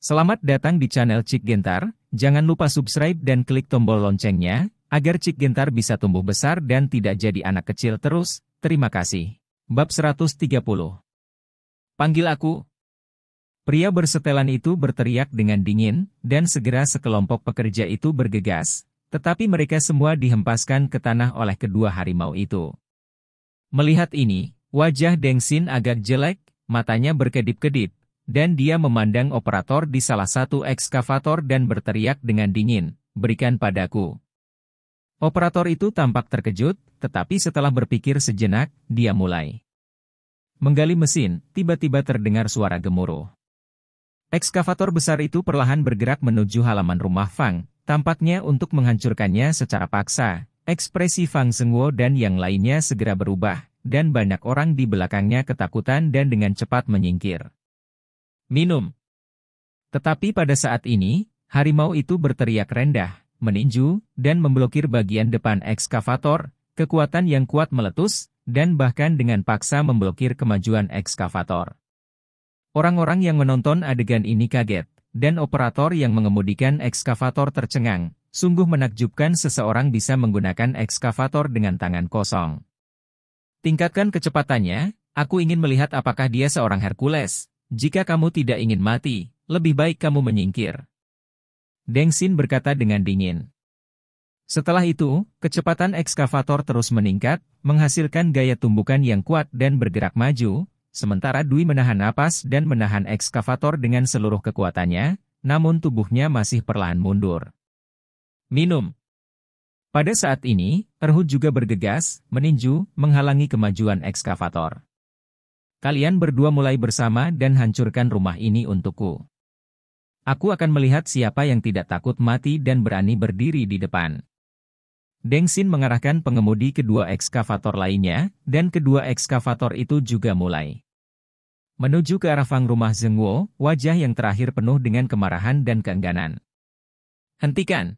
Selamat datang di channel Cik Gentar, jangan lupa subscribe dan klik tombol loncengnya, agar Cik Gentar bisa tumbuh besar dan tidak jadi anak kecil terus, terima kasih. Bab 130. Panggil aku. Pria bersetelan itu berteriak dengan dingin, dan segera sekelompok pekerja itu bergegas, tetapi mereka semua dihempaskan ke tanah oleh kedua harimau itu. Melihat ini, wajah Deng Xin agak jelek, matanya berkedip-kedip, dan dia memandang operator di salah satu ekskavator dan berteriak dengan dingin, "Berikan padaku." Operator itu tampak terkejut, tetapi setelah berpikir sejenak, dia mulai menggali mesin. Tiba-tiba terdengar suara gemuruh. Ekskavator besar itu perlahan bergerak menuju halaman rumah Fang, tampaknya untuk menghancurkannya secara paksa. Ekspresi Fang Zhenguo dan yang lainnya segera berubah, dan banyak orang di belakangnya ketakutan dan dengan cepat menyingkir. Minum. Tetapi pada saat ini, harimau itu berteriak rendah, meninju, dan memblokir bagian depan ekskavator. Kekuatan yang kuat meletus, dan bahkan dengan paksa memblokir kemajuan ekskavator. Orang-orang yang menonton adegan ini kaget, dan operator yang mengemudikan ekskavator tercengang. Sungguh menakjubkan seseorang bisa menggunakan ekskavator dengan tangan kosong. Tingkatkan kecepatannya, aku ingin melihat apakah dia seorang Hercules. Jika kamu tidak ingin mati, lebih baik kamu menyingkir. Deng Xin berkata dengan dingin. Setelah itu, kecepatan ekskavator terus meningkat, menghasilkan gaya tumbukan yang kuat dan bergerak maju, sementara Dwi menahan napas dan menahan ekskavator dengan seluruh kekuatannya, namun tubuhnya masih perlahan mundur. Minum. Pada saat ini, Erhud juga bergegas, meninju, menghalangi kemajuan ekskavator. Kalian berdua mulai bersama dan hancurkan rumah ini untukku. Aku akan melihat siapa yang tidak takut mati dan berani berdiri di depan. Deng Xin mengarahkan pengemudi kedua ekskavator lainnya, dan kedua ekskavator itu juga mulai menuju ke arah Fang rumah Zhenguo, wajah yang terakhir penuh dengan kemarahan dan keengganan. Hentikan!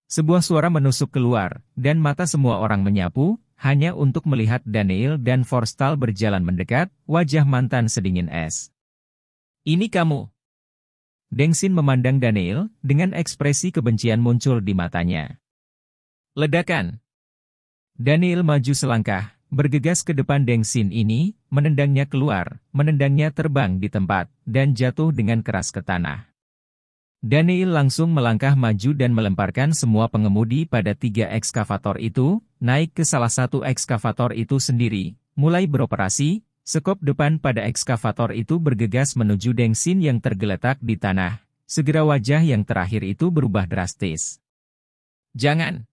Sebuah suara menusuk keluar, dan mata semua orang menyapu, hanya untuk melihat Daniel dan Forstall berjalan mendekat, wajah mantan sedingin es. Ini kamu. Deng Xin memandang Daniel, dengan ekspresi kebencian muncul di matanya. Ledakan. Daniel maju selangkah, bergegas ke depan Deng Xin ini, menendangnya keluar, menendangnya terbang di tempat, dan jatuh dengan keras ke tanah. Daniel langsung melangkah maju dan melemparkan semua pengemudi pada 3 ekskavator itu, naik ke salah satu ekskavator itu sendiri, mulai beroperasi. Sekop depan pada ekskavator itu bergegas menuju Deng Xin yang tergeletak di tanah. Segera wajah yang terakhir itu berubah drastis. Jangan!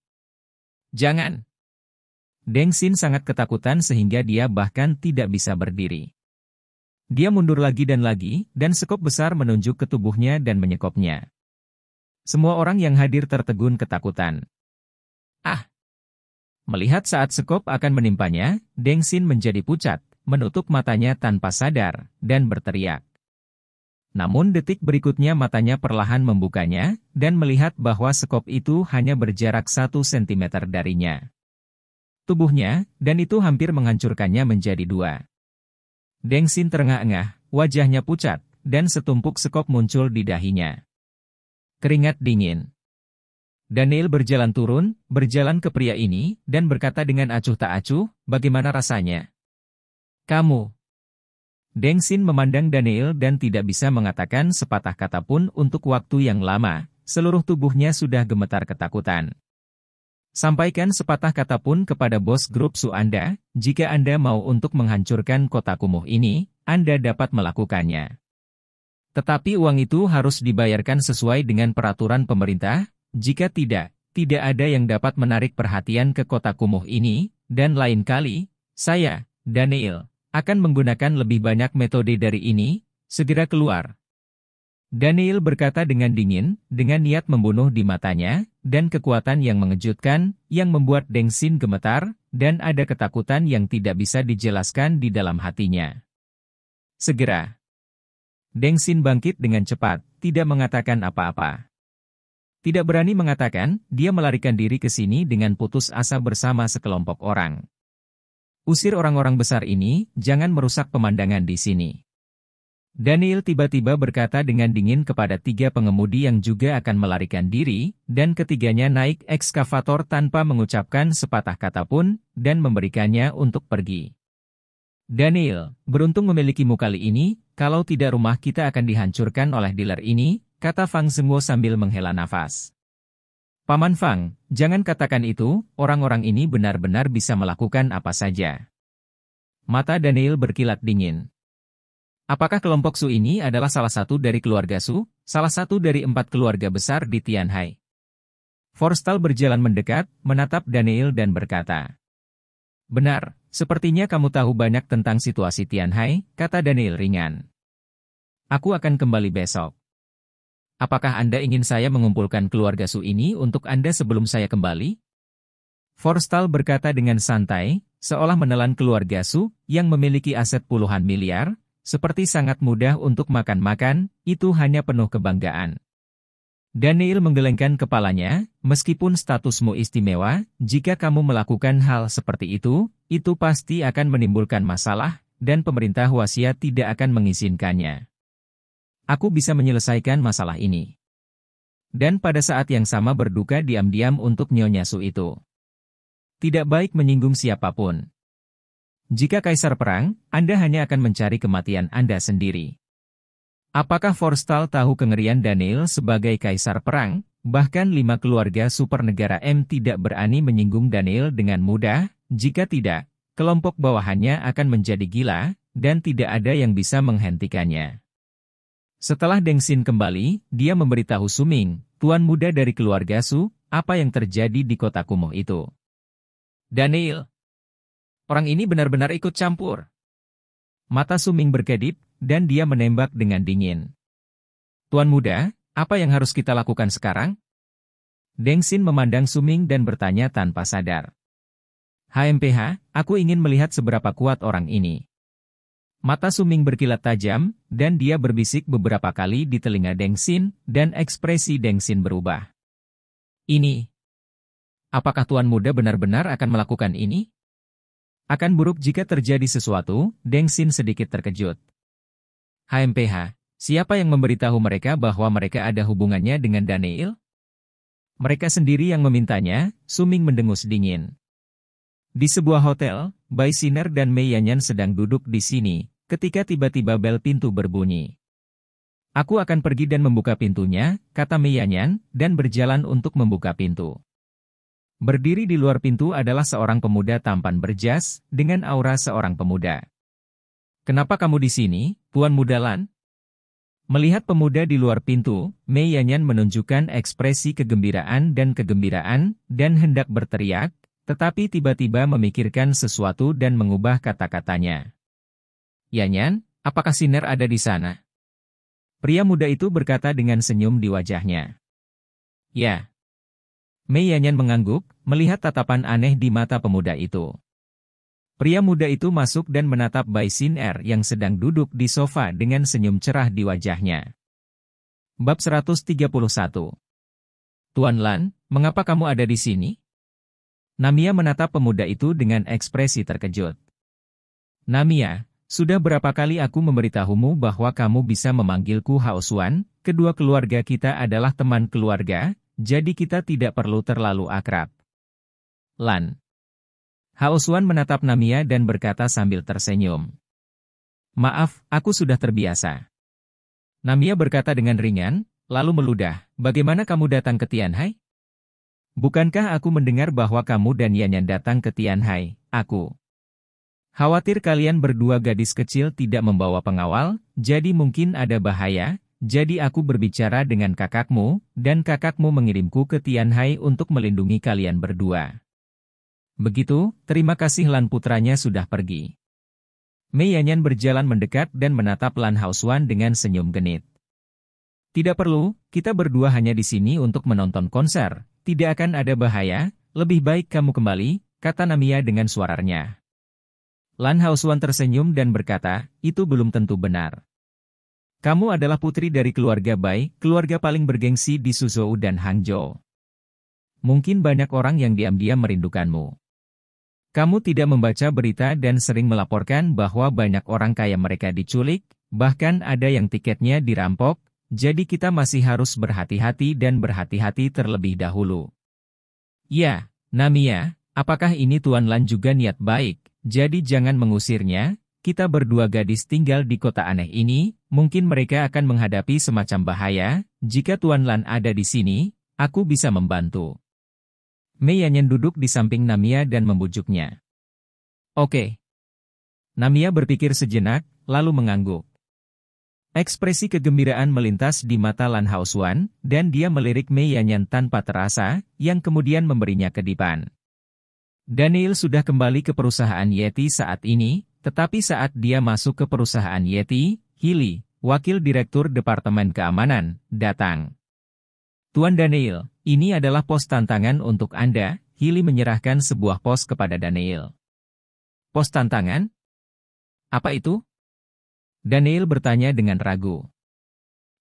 Jangan! Deng Xin sangat ketakutan sehingga dia bahkan tidak bisa berdiri. Dia mundur lagi, dan sekop besar menunjuk ke tubuhnya dan menyekopnya. Semua orang yang hadir tertegun ketakutan. Ah! Melihat saat sekop akan menimpanya, Deng Xin menjadi pucat, menutup matanya tanpa sadar, dan berteriak. Namun detik berikutnya matanya perlahan membukanya, dan melihat bahwa sekop itu hanya berjarak 1 sentimeter darinya. Tubuhnya, dan itu hampir menghancurkannya menjadi 2. Deng Xin terengah-engah, wajahnya pucat, dan setumpuk sekop muncul di dahinya. Keringat dingin. Daniel berjalan turun, berjalan ke pria ini, dan berkata dengan acuh tak acuh, "Bagaimana rasanya?" "Kamu." Deng Xin memandang Daniel dan tidak bisa mengatakan sepatah kata pun untuk waktu yang lama, seluruh tubuhnya sudah gemetar ketakutan. Sampaikan sepatah kata pun kepada bos grup Su Anda, jika Anda mau untuk menghancurkan kota kumuh ini, Anda dapat melakukannya. Tetapi uang itu harus dibayarkan sesuai dengan peraturan pemerintah, jika tidak, tidak ada yang dapat menarik perhatian ke kota kumuh ini, dan lain kali, saya, Daniel, akan menggunakan lebih banyak metode dari ini, segera keluar. Daniel berkata dengan dingin, dengan niat membunuh di matanya, dan kekuatan yang mengejutkan, yang membuat Deng Xin gemetar, dan ada ketakutan yang tidak bisa dijelaskan di dalam hatinya. Segera. Deng Xin bangkit dengan cepat, tidak mengatakan apa-apa. Tidak berani mengatakan, dia melarikan diri ke sini dengan putus asa bersama sekelompok orang. Usir orang-orang besar ini, jangan merusak pemandangan di sini. Daniel tiba-tiba berkata dengan dingin kepada 3 pengemudi yang juga akan melarikan diri, dan ketiganya naik ekskavator tanpa mengucapkan sepatah kata pun, dan memberikannya untuk pergi. Daniel, beruntung memilikimu kali ini, kalau tidak rumah kita akan dihancurkan oleh dealer ini, kata Fang Zhenguo sambil menghela nafas. Paman Fang, jangan katakan itu, orang-orang ini benar-benar bisa melakukan apa saja. Mata Daniel berkilat dingin. Apakah kelompok Su ini adalah salah satu dari keluarga Su, salah satu dari 4 keluarga besar di Tianhai? Forstall berjalan mendekat, menatap Daniel dan berkata, "Benar, sepertinya kamu tahu banyak tentang situasi Tianhai," kata Daniel ringan. "Aku akan kembali besok. Apakah Anda ingin saya mengumpulkan keluarga Su ini untuk Anda sebelum saya kembali?" Forstall berkata dengan santai, seolah menelan keluarga Su, yang memiliki aset puluhan miliar, seperti sangat mudah untuk makan-makan, itu hanya penuh kebanggaan. Daniel menggelengkan kepalanya, meskipun statusmu istimewa, jika kamu melakukan hal seperti itu pasti akan menimbulkan masalah, dan pemerintah Huaxia tidak akan mengizinkannya. Aku bisa menyelesaikan masalah ini. Dan pada saat yang sama berduka diam-diam untuk Nyonya Su itu. Tidak baik menyinggung siapapun. Jika kaisar perang, Anda hanya akan mencari kematian Anda sendiri. Apakah Forstall tahu kengerian Daniel sebagai kaisar perang? Bahkan 5 keluarga super negara M tidak berani menyinggung Daniel dengan mudah, jika tidak, kelompok bawahannya akan menjadi gila, dan tidak ada yang bisa menghentikannya. Setelah Deng Xin kembali, dia memberitahu Su Ming, tuan muda dari keluarga Su, apa yang terjadi di kota kumuh itu. Daniel, orang ini benar-benar ikut campur. Mata Su Ming berkedip, dan dia menembak dengan dingin. Tuan muda, apa yang harus kita lakukan sekarang? Deng Xin memandang Su Ming dan bertanya tanpa sadar. HMPH, aku ingin melihat seberapa kuat orang ini. Mata Su Ming berkilat tajam, dan dia berbisik beberapa kali di telinga Deng Xin, dan ekspresi Deng Xin berubah. Ini. Apakah tuan muda benar-benar akan melakukan ini? Akan buruk jika terjadi sesuatu, Deng Xin sedikit terkejut. HMPH, siapa yang memberitahu mereka bahwa mereka ada hubungannya dengan Daniel? Mereka sendiri yang memintanya, Su Ming mendengus dingin. Di sebuah hotel, Bai Siner dan Mei Yanyan sedang duduk di sini, ketika tiba-tiba bel pintu berbunyi. Aku akan pergi dan membuka pintunya, kata Mei Yanyan, dan berjalan untuk membuka pintu. Berdiri di luar pintu adalah seorang pemuda tampan berjas, dengan aura seorang pemuda. Kenapa kamu di sini, Tuan Muda Lan? Melihat pemuda di luar pintu, Mei Yanyan menunjukkan ekspresi kegembiraan, dan hendak berteriak, tetapi tiba-tiba memikirkan sesuatu dan mengubah kata-katanya. Yanyan, apakah Siner ada di sana? Pria muda itu berkata dengan senyum di wajahnya. Ya. Mei Yanyan mengangguk, melihat tatapan aneh di mata pemuda itu. Pria muda itu masuk dan menatap Bai Siner yang sedang duduk di sofa dengan senyum cerah di wajahnya. Bab 131. Tuan Lan, mengapa kamu ada di sini? Namia menatap pemuda itu dengan ekspresi terkejut. Namia, sudah berapa kali aku memberitahumu bahwa kamu bisa memanggilku Hao Xuan, kedua keluarga kita adalah teman keluarga, jadi kita tidak perlu terlalu akrab. Lan. Hao Xuan menatap Namia dan berkata sambil tersenyum. Maaf, aku sudah terbiasa. Namia berkata dengan ringan, lalu meludah, bagaimana kamu datang ke Tianhai? Bukankah aku mendengar bahwa kamu dan Yanyan datang ke Tianhai, aku? Khawatir kalian berdua gadis kecil tidak membawa pengawal, jadi mungkin ada bahaya, jadi aku berbicara dengan kakakmu, dan kakakmu mengirimku ke Tianhai untuk melindungi kalian berdua. Begitu, terima kasih Lan putranya sudah pergi. Mei Yanyan berjalan mendekat dan menatap Lan Hao Xuan dengan senyum genit. Tidak perlu, kita berdua hanya di sini untuk menonton konser, tidak akan ada bahaya, lebih baik kamu kembali, kata Namia dengan suaranya. Lan Hao Xuan tersenyum dan berkata, itu belum tentu benar. Kamu adalah putri dari keluarga Bai, keluarga paling bergengsi di Suzhou dan Hangzhou. Mungkin banyak orang yang diam-diam merindukanmu. Kamu tidak membaca berita dan sering melaporkan bahwa banyak orang kaya mereka diculik, bahkan ada yang tiketnya dirampok, jadi kita masih harus berhati-hati dan berhati-hati terlebih dahulu. Ya, Namiya, apakah ini Tuan Lan juga niat baik, jadi jangan mengusirnya, kita berdua gadis tinggal di kota aneh ini, mungkin mereka akan menghadapi semacam bahaya, jika Tuan Lan ada di sini, aku bisa membantu. Mei Yanyan duduk di samping Namiya dan membujuknya. Oke. Namiya berpikir sejenak, lalu mengangguk. Ekspresi kegembiraan melintas di mata Lan Haosuan, dan dia melirik Mei Yanyan tanpa terasa, yang kemudian memberinya kedipan. Daniel sudah kembali ke perusahaan Yeti saat ini, tetapi saat dia masuk ke perusahaan Yeti, Healy, wakil direktur Departemen Keamanan, datang. Tuan Daniel, ini adalah pos tantangan untuk Anda, Healy menyerahkan sebuah pos kepada Daniel. Pos tantangan? Apa itu? Daniel bertanya dengan ragu.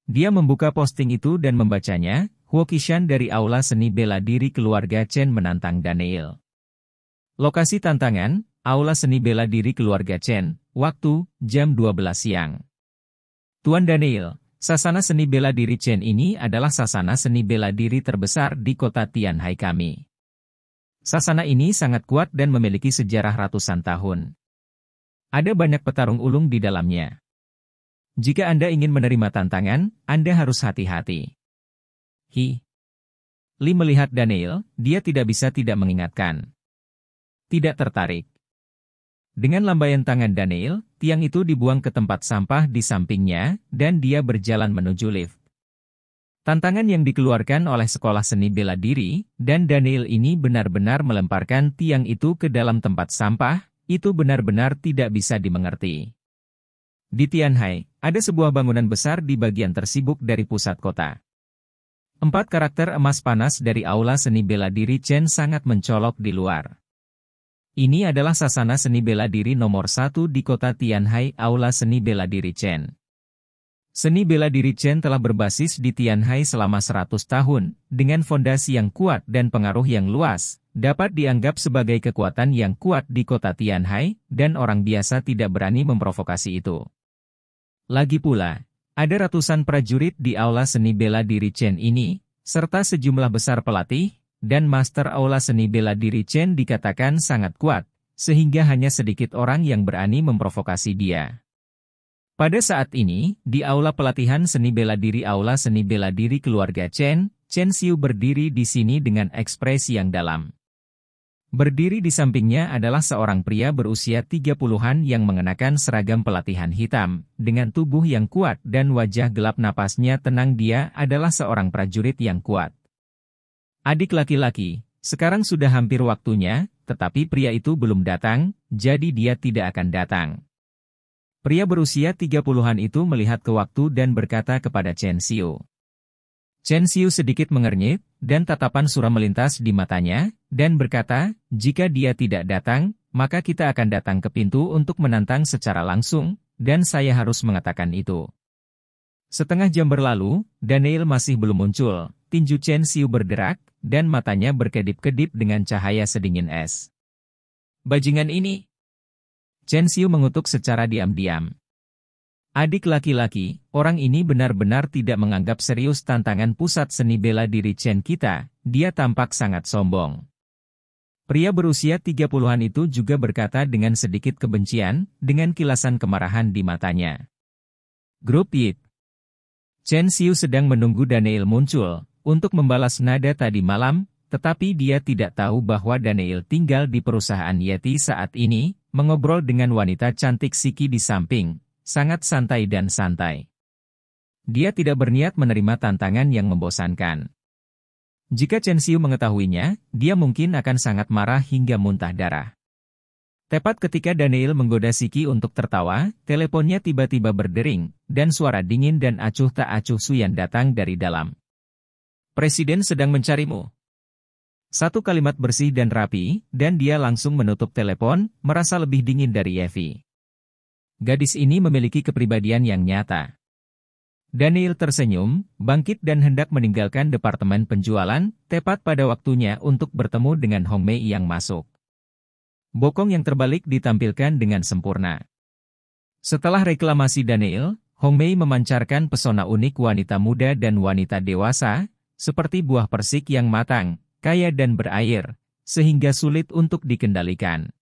Dia membuka posting itu dan membacanya, Huo Qishan dari Aula Seni Bela Diri Keluarga Chen menantang Daniel. Lokasi tantangan, Aula Seni Bela Diri Keluarga Chen, waktu, jam 12 siang. Tuan Daniel, sasana seni bela diri Chen ini adalah sasana seni bela diri terbesar di kota Tianhai kami. Sasana ini sangat kuat dan memiliki sejarah ratusan tahun. Ada banyak petarung ulung di dalamnya. Jika Anda ingin menerima tantangan, Anda harus hati-hati. Li melihat Daniel, dia tidak bisa tidak mengingatkan. Tidak tertarik. Dengan lambaian tangan Daniel, tiang itu dibuang ke tempat sampah di sampingnya, dan dia berjalan menuju lift. Tantangan yang dikeluarkan oleh sekolah seni bela diri, dan Daniel ini benar-benar melemparkan tiang itu ke dalam tempat sampah, itu benar-benar tidak bisa dimengerti. Di Tianhai, ada sebuah bangunan besar di bagian tersibuk dari pusat kota. 4 karakter emas panas dari Aula Seni Bela Diri Chen sangat mencolok di luar. Ini adalah sasana seni bela diri nomor 1 di kota Tianhai, Aula Seni Bela Diri Chen. Seni bela diri Chen telah berbasis di Tianhai selama 100 tahun, dengan fondasi yang kuat dan pengaruh yang luas, dapat dianggap sebagai kekuatan yang kuat di kota Tianhai, dan orang biasa tidak berani memprovokasi itu. Lagi pula, ada ratusan prajurit di Aula Seni Bela Diri Chen ini, serta sejumlah besar pelatih, dan Master Aula Seni Bela Diri Chen dikatakan sangat kuat, sehingga hanya sedikit orang yang berani memprovokasi dia. Pada saat ini, di aula pelatihan seni bela diri Aula Seni Bela Diri Keluarga Chen, Chen Xiu berdiri di sini dengan ekspresi yang dalam. Berdiri di sampingnya adalah seorang pria berusia 30-an yang mengenakan seragam pelatihan hitam, dengan tubuh yang kuat dan wajah gelap napasnya tenang. Dia adalah seorang prajurit yang kuat. Adik laki-laki, sekarang sudah hampir waktunya, tetapi pria itu belum datang, jadi dia tidak akan datang. Pria berusia 30-an itu melihat ke waktu dan berkata kepada Chen Xiu. Chen Xiu sedikit mengernyit, dan tatapan suram melintas di matanya, dan berkata, jika dia tidak datang, maka kita akan datang ke pintu untuk menantang secara langsung, dan saya harus mengatakan itu. Setengah jam berlalu, Daniel masih belum muncul, tinju Chen Xiu berderak, dan matanya berkedip-kedip dengan cahaya sedingin es. Bajingan ini! Chen Xiu mengutuk secara diam-diam. Adik laki-laki, orang ini benar-benar tidak menganggap serius tantangan pusat seni bela diri Chen kita, dia tampak sangat sombong. Pria berusia 30-an itu juga berkata dengan sedikit kebencian, dengan kilasan kemarahan di matanya. Grup Yip. Chen Xiu sedang menunggu Daniel muncul, untuk membalas nada tadi malam, tetapi dia tidak tahu bahwa Daniel tinggal di perusahaan Yeti saat ini, mengobrol dengan wanita cantik Siki di samping, sangat santai dan santai. Dia tidak berniat menerima tantangan yang membosankan. Jika Chen Xiu mengetahuinya, dia mungkin akan sangat marah hingga muntah darah. Tepat ketika Daniel menggoda Siki untuk tertawa, teleponnya tiba-tiba berdering, dan suara dingin dan acuh tak acuh Suyan datang dari dalam. Presiden sedang mencarimu. Satu kalimat bersih dan rapi, dan dia langsung menutup telepon, merasa lebih dingin dari Yevi. Gadis ini memiliki kepribadian yang nyata. Daniel tersenyum, bangkit dan hendak meninggalkan departemen penjualan, tepat pada waktunya untuk bertemu dengan Hong Mei yang masuk. Bokong yang terbalik ditampilkan dengan sempurna. Setelah reklamasi Daniel, Hong Mei memancarkan pesona unik wanita muda dan wanita dewasa, seperti buah persik yang matang, kaya dan berair, sehingga sulit untuk dikendalikan.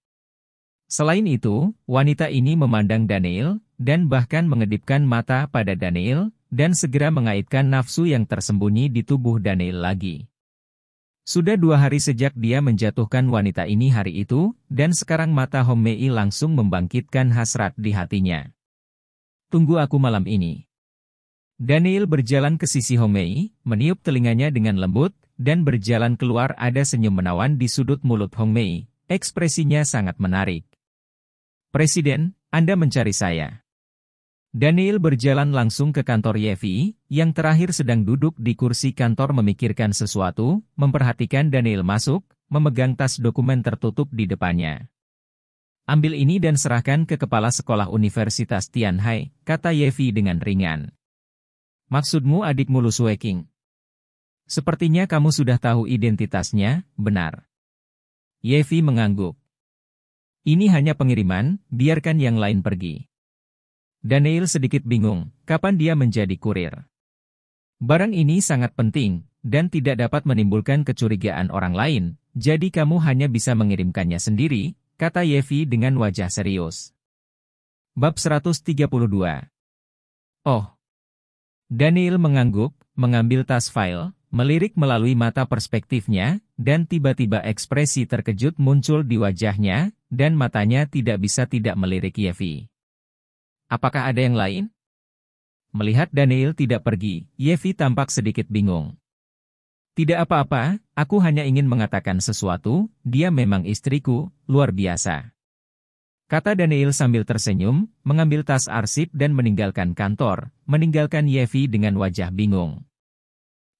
Selain itu, wanita ini memandang Daniel, dan bahkan mengedipkan mata pada Daniel, dan segera mengaitkan nafsu yang tersembunyi di tubuh Daniel lagi. Sudah 2 hari sejak dia menjatuhkan wanita ini hari itu, dan sekarang mata Hong Mei langsung membangkitkan hasrat di hatinya. Tunggu aku malam ini. Daniel berjalan ke sisi Hong Mei, meniup telinganya dengan lembut, dan berjalan keluar. Ada senyum menawan di sudut mulut Hong Mei, ekspresinya sangat menarik. Presiden, Anda mencari saya. Daniel berjalan langsung ke kantor Yevi, yang terakhir sedang duduk di kursi kantor memikirkan sesuatu, memperhatikan Daniel masuk, memegang tas dokumen tertutup di depannya. Ambil ini dan serahkan ke kepala sekolah Universitas Tianhai, kata Yevi dengan ringan. Maksudmu adikmu Lu Sueking? Sepertinya kamu sudah tahu identitasnya, benar? Yevi mengangguk. Ini hanya pengiriman, biarkan yang lain pergi. Daniel sedikit bingung, kapan dia menjadi kurir. Barang ini sangat penting, dan tidak dapat menimbulkan kecurigaan orang lain, jadi kamu hanya bisa mengirimkannya sendiri, kata Yevi dengan wajah serius. Bab 132. Oh. Daniel mengangguk, mengambil tas file, melirik melalui mata perspektifnya, dan tiba-tiba ekspresi terkejut muncul di wajahnya, dan matanya tidak bisa tidak melirik Yevi. Apakah ada yang lain? Melihat Daniel tidak pergi, Yevi tampak sedikit bingung. Tidak apa-apa, aku hanya ingin mengatakan sesuatu, dia memang istriku, luar biasa. Kata Daniel sambil tersenyum, mengambil tas arsip dan meninggalkan kantor, meninggalkan Yevi dengan wajah bingung.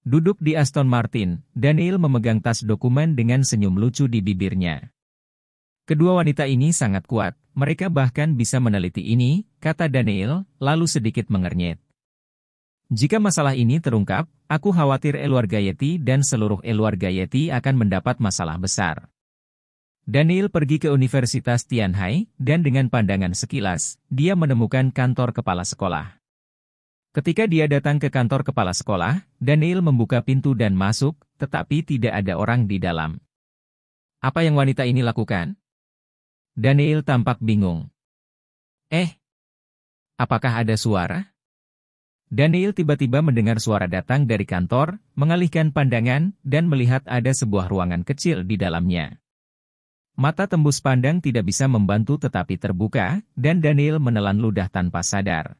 Duduk di Aston Martin, Daniel memegang tas dokumen dengan senyum lucu di bibirnya. Kedua wanita ini sangat kuat, mereka bahkan bisa meneliti ini, kata Daniel, lalu sedikit mengernyit. Jika masalah ini terungkap, aku khawatir keluarga Yeti dan seluruh keluarga Yeti akan mendapat masalah besar. Daniel pergi ke Universitas Tianhai, dan dengan pandangan sekilas, dia menemukan kantor kepala sekolah. Ketika dia datang ke kantor kepala sekolah, Daniel membuka pintu dan masuk, tetapi tidak ada orang di dalam. Apa yang wanita ini lakukan? Daniel tampak bingung. Apakah ada suara? Daniel tiba-tiba mendengar suara datang dari kantor, mengalihkan pandangan, dan melihat ada sebuah ruangan kecil di dalamnya. Mata tembus pandang tidak bisa membantu tetapi terbuka, dan Daniel menelan ludah tanpa sadar.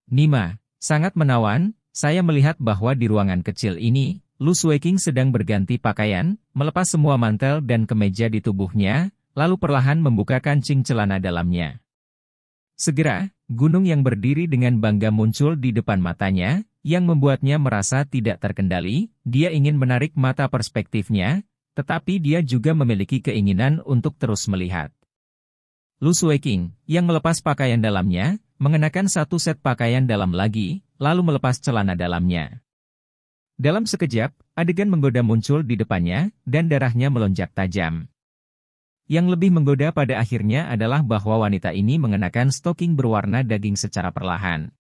Nima, sangat menawan, saya melihat bahwa di ruangan kecil ini, Lu Sueking sedang berganti pakaian, melepas semua mantel dan kemeja di tubuhnya, lalu perlahan membuka kancing celana dalamnya. Segera, gunung yang berdiri dengan bangga muncul di depan matanya, yang membuatnya merasa tidak terkendali. Dia ingin menarik mata perspektifnya, tetapi dia juga memiliki keinginan untuk terus melihat. Lu Sueking, yang melepas pakaian dalamnya, mengenakan satu set pakaian dalam lagi, lalu melepas celana dalamnya. Dalam sekejap, adegan menggoda muncul di depannya, dan darahnya melonjak tajam. Yang lebih menggoda pada akhirnya adalah bahwa wanita ini mengenakan stoking berwarna daging secara perlahan.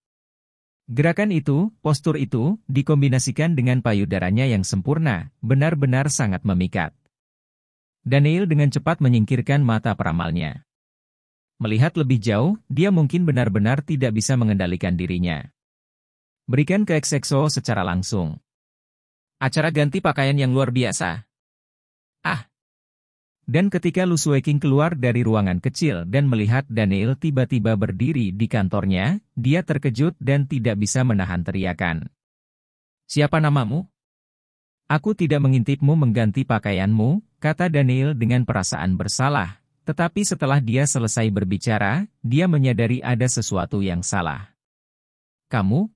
Gerakan itu, postur itu, dikombinasikan dengan payudaranya yang sempurna, benar-benar sangat memikat. Daniel dengan cepat menyingkirkan mata peramalnya. Melihat lebih jauh, dia mungkin benar-benar tidak bisa mengendalikan dirinya. Berikan ke XXO secara langsung. Acara ganti pakaian yang luar biasa. Dan ketika Lu Sueking keluar dari ruangan kecil dan melihat Daniel tiba-tiba berdiri di kantornya, dia terkejut dan tidak bisa menahan teriakan. Siapa namamu? Aku tidak mengintipmu mengganti pakaianmu, kata Daniel dengan perasaan bersalah. Tetapi setelah dia selesai berbicara, dia menyadari ada sesuatu yang salah.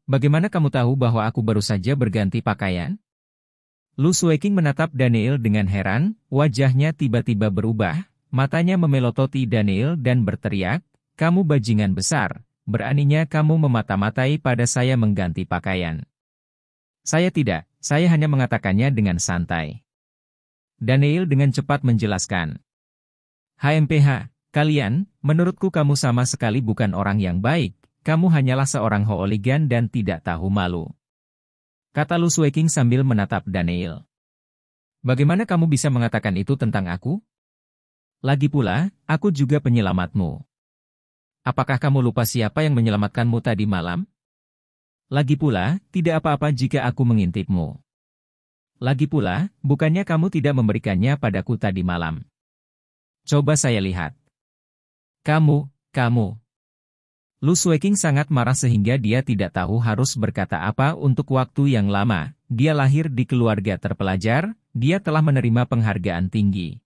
Bagaimana kamu tahu bahwa aku baru saja berganti pakaian? Lu Sueking menatap Daniel dengan heran, wajahnya tiba-tiba berubah, matanya memelototi Daniel dan berteriak, kamu bajingan besar, beraninya kamu memata-matai pada saya mengganti pakaian. Saya tidak, saya hanya mengatakannya dengan santai. Daniel dengan cepat menjelaskan. HMPH, Menurutku kamu sama sekali bukan orang yang baik, kamu hanyalah seorang hooligan dan tidak tahu malu. Kata Lu Sueking sambil menatap Daniel. Bagaimana kamu bisa mengatakan itu tentang aku? Lagi pula, aku juga penyelamatmu. Apakah kamu lupa siapa yang menyelamatkanmu tadi malam? Lagi pula, tidak apa-apa jika aku mengintipmu. Lagi pula, bukannya kamu tidak memberikannya padaku tadi malam. Coba saya lihat. Kamu. Lu Sueking sangat marah sehingga dia tidak tahu harus berkata apa untuk waktu yang lama. Dia lahir di keluarga terpelajar, dia telah menerima penghargaan tinggi.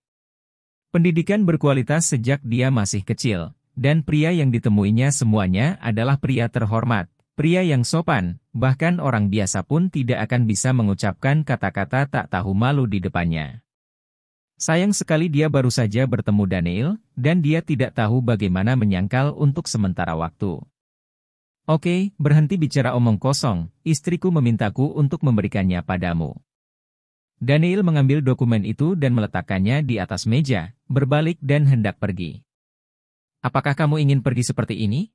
Pendidikan berkualitas sejak dia masih kecil, dan pria yang ditemuinya semuanya adalah pria terhormat, pria yang sopan, bahkan orang biasa pun tidak akan bisa mengucapkan kata-kata tak tahu malu di depannya. Sayang sekali dia baru saja bertemu Daniel, dan dia tidak tahu bagaimana menyangkal untuk sementara waktu. Oke, berhenti bicara omong kosong, istriku memintaku untuk memberikannya padamu. Daniel mengambil dokumen itu dan meletakkannya di atas meja, berbalik dan hendak pergi. Apakah kamu ingin pergi seperti ini?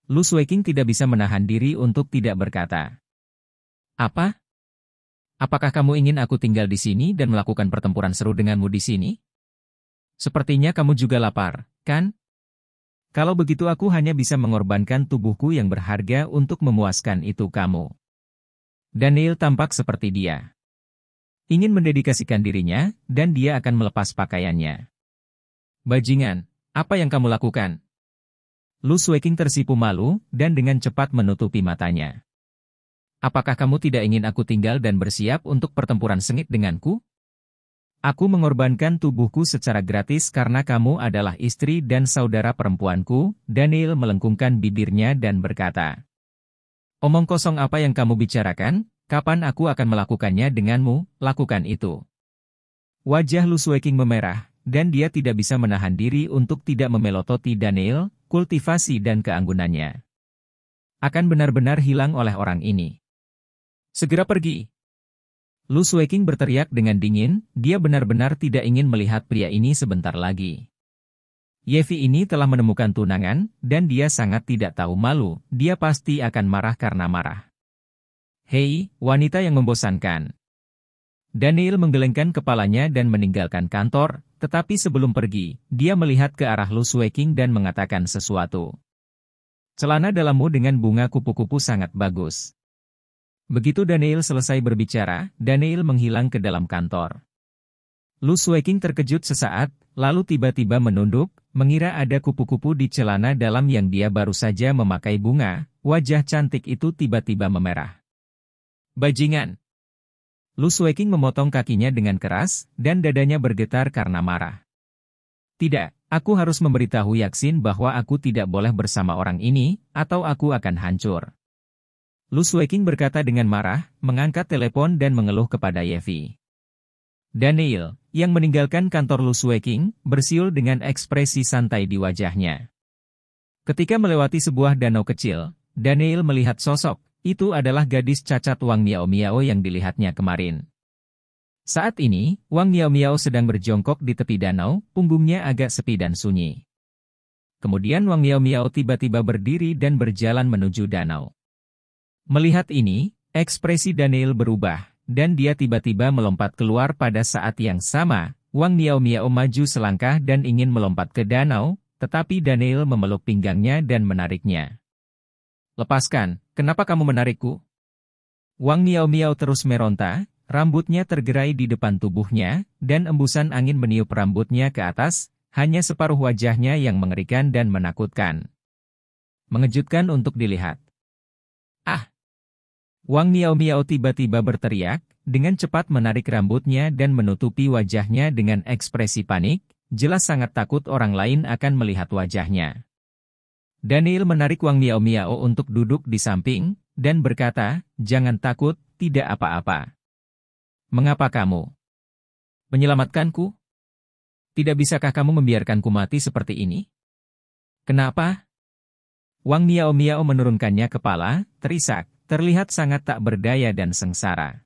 Lu Sueking tidak bisa menahan diri untuk tidak berkata. Apa? Apakah kamu ingin aku tinggal di sini dan melakukan pertempuran seru denganmu di sini? Sepertinya kamu juga lapar, kan? Kalau begitu aku hanya bisa mengorbankan tubuhku yang berharga untuk memuaskan itu kamu. Daniel tampak seperti dia. Ingin mendedikasikan dirinya, dan dia akan melepas pakaiannya. Bajingan, apa yang kamu lakukan? Lu Sueking tersipu malu, dan dengan cepat menutupi matanya. Apakah kamu tidak ingin aku tinggal dan bersiap untuk pertempuran sengit denganku? Aku mengorbankan tubuhku secara gratis karena kamu adalah istri dan saudara perempuanku. Daniel melengkungkan bibirnya dan berkata. Omong kosong apa yang kamu bicarakan? Kapan aku akan melakukannya denganmu? Lakukan itu. Wajah Lu Sueking memerah, dan dia tidak bisa menahan diri untuk tidak memelototi Daniel, kultivasi dan keanggunannya. Akan benar-benar hilang oleh orang ini. Segera pergi. Lu Sueking berteriak dengan dingin, dia benar-benar tidak ingin melihat pria ini sebentar lagi. Yevi ini telah menemukan tunangan, dan dia sangat tidak tahu malu, dia pasti akan marah karena marah. Hei, wanita yang membosankan. Daniel menggelengkan kepalanya dan meninggalkan kantor, tetapi sebelum pergi, dia melihat ke arah Lu Sueking dan mengatakan sesuatu. Celana dalammu dengan bunga kupu-kupu sangat bagus. Begitu Daniel selesai berbicara, Daniel menghilang ke dalam kantor. Lu Sueking terkejut sesaat, lalu tiba-tiba menunduk, mengira ada kupu-kupu di celana dalam yang dia baru saja memakai bunga, wajah cantik itu tiba-tiba memerah. Bajingan! Lu Sueking memotong kakinya dengan keras, dan dadanya bergetar karena marah. Tidak, aku harus memberitahu Yaksin bahwa aku tidak boleh bersama orang ini, atau aku akan hancur. Lu Sueking berkata dengan marah, mengangkat telepon dan mengeluh kepada Yevi. Daniel, yang meninggalkan kantor Lu Sueking, bersiul dengan ekspresi santai di wajahnya. Ketika melewati sebuah danau kecil, Daniel melihat sosok, itu adalah gadis cacat Wang Miao Miao yang dilihatnya kemarin. Saat ini, Wang Miao Miao sedang berjongkok di tepi danau, punggungnya agak sepi dan sunyi. Kemudian Wang Miao Miao tiba-tiba berdiri dan berjalan menuju danau. Melihat ini, ekspresi Daniel berubah, dan dia tiba-tiba melompat keluar pada saat yang sama. Wang Miao Miao maju selangkah dan ingin melompat ke danau, tetapi Daniel memeluk pinggangnya dan menariknya. Lepaskan, kenapa kamu menarikku? Wang Miao Miao terus meronta, rambutnya tergerai di depan tubuhnya, dan embusan angin meniup rambutnya ke atas, hanya separuh wajahnya yang mengerikan dan menakutkan. Mengejutkan untuk dilihat. Ah! Wang Miao Miao tiba-tiba berteriak, dengan cepat menarik rambutnya dan menutupi wajahnya dengan ekspresi panik, jelas sangat takut orang lain akan melihat wajahnya. Daniel menarik Wang Miao Miao untuk duduk di samping, dan berkata, jangan takut, tidak apa-apa. Mengapa kamu menyelamatkanku? Tidak bisakah kamu membiarkanku mati seperti ini? Kenapa? Wang Miao Miao menurunkannya kepala, terisak. Terlihat sangat tak berdaya dan sengsara.